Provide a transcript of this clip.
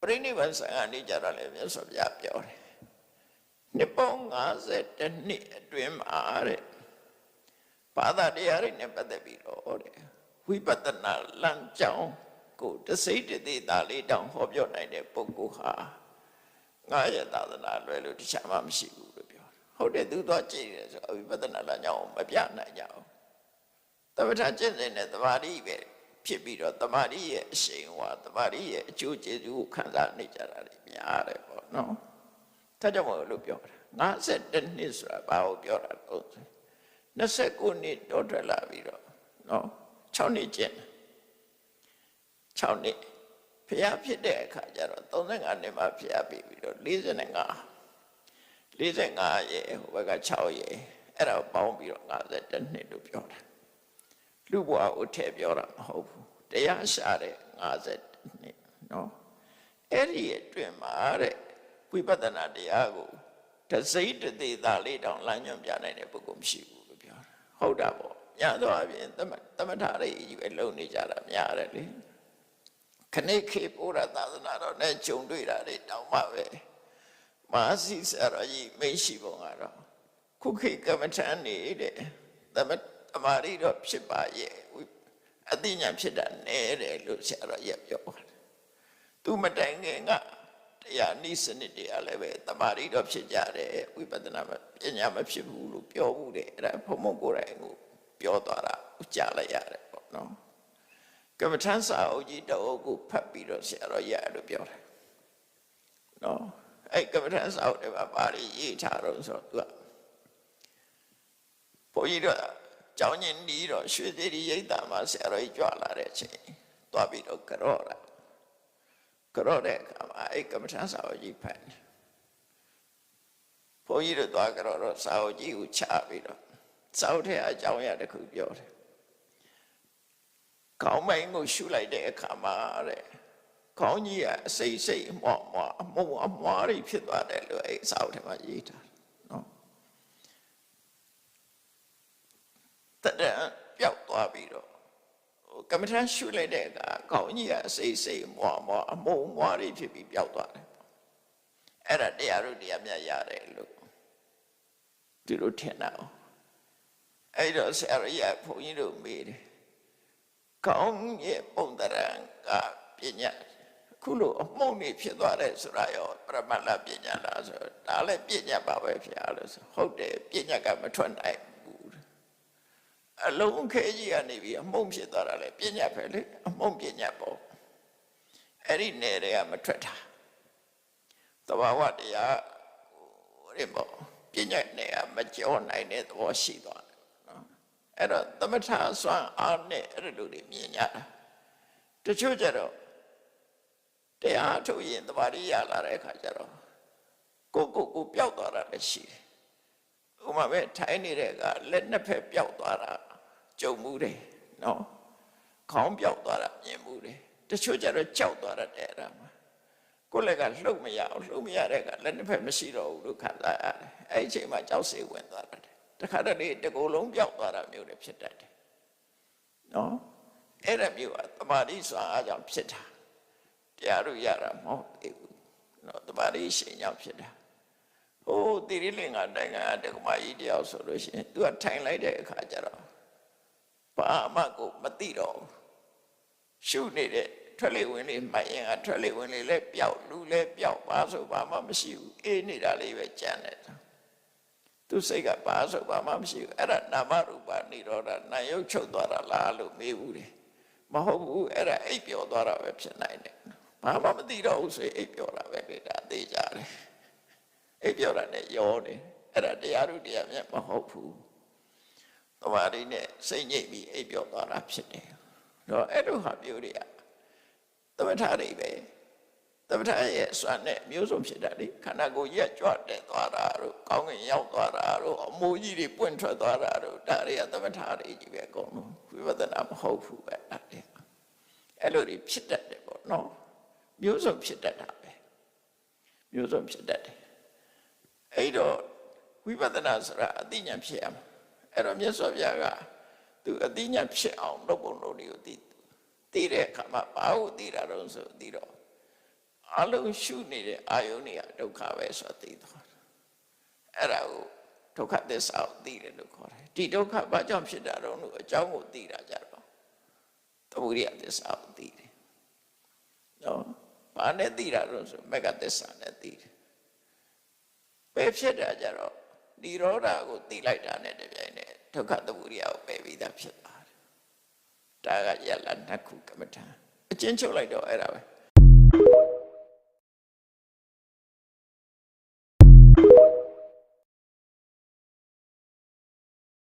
ပရိနိဗ္ဗာန်ဆိုင်ကနေကြတာလည်းမြတ်စွာဘုရားပြောတယ်နှစ်ပေါင်း50နှစ်အတွင်းမှာတဲ့ဘာသာတရားတွေနဲ့ပတ်သက်ပြီးတော့တဲ့ဝိပဿနာလမ်းကြောင်းကိုတစိမ့်တသေးသားလေးတောင်ဟောပြောနိုင်တဲ့ပုဂ္ဂိုလ်ဟာငါရဲ့သာသနာလွယ်လို့တခြားမှမရှိဘူးလို့ပြောတယ်ဟုတ်တယ်သူတော့ကြည့်တယ်ဆိုဝိပဿနာလမ်းကြောင်းမပြနိုင်ကြဘူးသမထကျင့်စဉ်နဲ့သမာဓိပဲဖြစ်ပြီးတော့သမာဓိရဲ့အရှိန်ဝါသမာဓိရဲ့အကျိုးကျေးဇူးကိုခံစားနေကြတာတွေများတယ်ပေါ့နော်ဒါကြောင့်မို့လို့ပြောတာ52နှစ်ဆိုတာဘာကိုပြောတာလို့29နှစ်တော့ထွက်လာပြီးတော့နော်6နှစ်ကျင့်6နှစ်ဖျားဖြစ်တဲ့အခါကျတော့35နှစ်မှဖျားပြီးပြီးတော့45ရဲ့ဟိုဘက်က6ရဲ့အဲ့ဒါပေါင်းပြီးတော့52နှစ်လို့ပြောတာလူဘဝကိုထည့်ပြောတာမဟုတ်ဘူးတရားရှာတဲ့50နှစ်နော်အဲ့ဒီအတွင်းမှာတဲ့ဝိပဿနာတရားကိုတစိမ့်တသေးသားလေးတောင်လမ်းညွှန်ပြနိုင်တဲ့ပုဂ္ဂိုလ်မရှိဘူးလို့ပြောတာဟုတ်တာပေါ့များသောအားဖြင့်သမထတွေကြီးပဲလုံနေကြတာများတယ်လေခဏခေဘုရားသာသနာတော်နဲ့ဂျုံတွေ့တာတွေတောင်မှပဲမဟာစီဆရာကြီးမရှိပုံကတော့ခုခေကမ္မထန်နေတဲ့သမာဓိတော့ဖြစ်ပါရဲ့အသိဉာဏ်ဖြစ်တာနည်းတယ်လို့ဆရာတော်ကြီးပြောပါတယ်သူမတိုင်ခင်ကတရားနိစနစ်တရားလည်းပဲသမာဓိတော့ဖြစ်ကြတယ်ဝိပဿနာပညာမဖြစ်ဘူးလို့ပြောဘူးတဲ့အဲ့ဒါဘုံဘုံကိုယ်တိုင်ကိုပြောသွားတာကြားလိုက်ရတယ်ပေါ့နော်ကမ္မထန်စာအုပ်ကြီးတအုပ်ကိုဖတ်ပြီးတော့ဆရာတော်ကြီးအဲ့လိုပြောတယ်နော်အဲ့ကမ္မထန်စာအုပ်တွေမှာပါရေးထားတော့ဆိုတော့သူကဘုန်းကြီးတို့ကျောင်းကြီးနီးတော့ရွှေသေးရိပ်သာမှာဆရာတော်ကြီးကြွလာတဲ့အချိန်သွားပြီးတော့ကြော့တဲ့အခါမှာအဲ့ကမ္မထန်စာအုပ်ကြီးဖတ်ဘုန်းကြီးတို့သွားကြော့တော့စာအုပ်ကြီးကိုချပြီးတော့စာအုပ်ထဲအကြောင်းအရာတစ်ခုပြောတယ်ခေါင်းပိုင်းကိုရှုလိုက်တဲ့အခါမှာတဲ့ခေါင်းကြီးကအစိမ့်အမွှားအမုံအမွှားတွေဖြစ်သွားတယ်လို့အဲ့စာအုပ်ထဲမှာရေးထားတယ်နော်တတဲ့ပျောက်သွားပြီးတော့ကမ္မထန်ရှုလိုက်တဲ့အခါခေါင်းကြီးကအစိမ့်အမွှားအမုံအမွှားတွေဖြစ်ပြီးပျောက်သွားတယ်အဲ့ဒါတရားတို့တရားမြတ်ရတယ်လို့ဒီလိုထင်တာအဲ့တော့ဆရာကြီးကဘုန်းကြီးတို့မေးတယ်ကောင်းရဲ့ပုံတရံကပညာခုလိုအမှုန့်နေဖြစ်သွားတယ်ဆိုတာရောပရမတ္ထပညာလားဆိုတော့ဒါလည်းပညာပါပဲဖျားလို့ဆိုဟုတ်တယ်ပညာကမထွက်နိုင်ဘူးအလုံးခဲကြီးကနေပြီးအမှုန့်ဖြစ်သွားတာလေပညာပဲလေအမှုန့်ပညာပေါ့အဲ့ဒီနယ်တွေကမထွက်တာသဘာဝတရားဟိုရင်ပေါ့ပညာနဲ့မကြောနိုင်တဲ့သဘောရှိသွားတယ်နော်အဲ့တော့သမထဆွမ်းအားနဲ့အဲ့လိုတွေမြင်ကြတာတချို့ကြတော့တရားထုတ်ရင်သဘာဝရလာတဲ့အခါကျတော့ကိုပျောက်သွားတာလည်းရှိတယ်ဥပမာပဲထိုင်နေတဲ့ကလက်နှစ်ဖက်ပျောက်သွားတာကြုံမှုတယ်နော်ခေါင်းပျောက်သွားတာမြင်မှုတယ်တချို့ကြတော့ကြောက်သွားတဲ့အဲ့ဒါမှာကိုယ်လက်ကလှုပ်မရအောင်လှုပ်မရတဲ့ကလက်နှစ်ဖက်မရှိတော့ဘူးလို့ခံစားရတယ်အဲ့ဒီအချိန်မှာကြောက်စေဝင်သွားတယ်တခါတလေတကူလုံးပျောက်သွားတာမျိုးတွေဖြစ်တတ်တယ်နော်အဲ့ဒါမျိုးကသမာဓိစွာအားကြောင့်ဖြစ်တာတရားတို့ရတာမဟုတ်သေးဘူးနော်သမာဓိရှိန်ကြောင့်ဖြစ်တာဟိုတိရိလင်္ကာနိုင်ငံတက္ကမကြီးတယောက်ဆိုလို့ရှိရင်သူကထိုင်လိုက်တဲ့အခါကျတော့ဘာမှကိုမသိတော့ရှုနေတဲ့ထွက်လေဝင်လေမှတ်ရင်ကထွက်လေဝင်လေလည်းပျောက်လူလည်းပျောက်ဘာဆိုဘာမှမရှိဘူးအေးနေတာလေးပဲကြံနေတာသူစိတ်ကဘာဆိုဘာမှမရှိဘူးအဲ့ဒါနာမရူပနိရောဓနာယုတ်ချုပ်သွားတာလားလို့မေးဘူးတယ်မဟုတ်ဘူးအဲ့ဒါအိပ်ပျော်သွားတာပဲဖြစ်နိုင်တယ်ဘာမှမသိတော့ဘူးဆိုရင်အိပ်ပျော်တာပဲလေဒါသိကြတယ်အိပ်ပျော်တာနဲ့ရောတယ်အဲ့ဒါတရားတို့တရားမြတ်မဟုတ်ဘူးသမာဓိနဲ့စိတ်ငြိမ့်ပြီးအိပ်ပျော်သွားတာဖြစ်တယ်တော့အဲ့လိုဟာမျိုးတွေကသမထတွေပဲသမထရဲ့စွမ်းနဲ့မျိုးစုံဖြစ်တာလေခန္ဓာကိုယ်ရက်ကြွတဲ့သွားတာတို့ကောင်းကင်ရောက်သွားတာတို့အမိုးကြီးတွေပွင့်ထွက်သွားတာတို့ဒါတွေကသမထတွေကြီးပဲအကုန်လုံးဝိပဿနာမဟုတ်ဘူးပဲအဲ့လိုတွေဖြစ်တတ်တယ်ပေါ့နော်မျိုးစုံဖြစ်တတ်တာပဲမျိုးစုံဖြစ်တတ်တယ်အဲ့တော့ဝိပဿနာဆိုတာအသိဉာဏ်ဖြစ်ရမှာအဲ့တော့မြတ်စွာဘုရားကသူအသိဉာဏ်ဖြစ်အောင်လုပ်ပုံလုပ်တွေကိုသိတဲ့အခါမှာဘာကိုသိတာတော့ဆိုသိတော့ အလုံးရှုနေတဲ့အာယုန်တွေကဒုက္ခပဲဆိုတာသိသွားတယ်အဲ့ဒါကိုဒုက္ခသစ္စာကိုသိတယ်လို့ခေါ်တယ်ဒီဒုက္ခဘာကြောင့်ဖြစ်တာတော့လို့အကြောင်းကိုသိတာကြတော့သမုဒိယသစ္စာကိုသိတယ်နော်ဘာနဲ့သိတာတော့ဆိုမဂ္ဂသစ္စာနဲ့သိတယ်ပဲဖြစ်တာကြတော့និရောဓကိုသိလိုက်တာနဲ့တပြိုင်နက်ဒုက္ခသမုဒိယကိုပယ်ပြီးသားဖြစ်သွားတယ်ဒါကယလနှစ်ခုကမ္မထာအကျဉ်းချုပ်လိုက်တော့အဲ့ဒါပဲ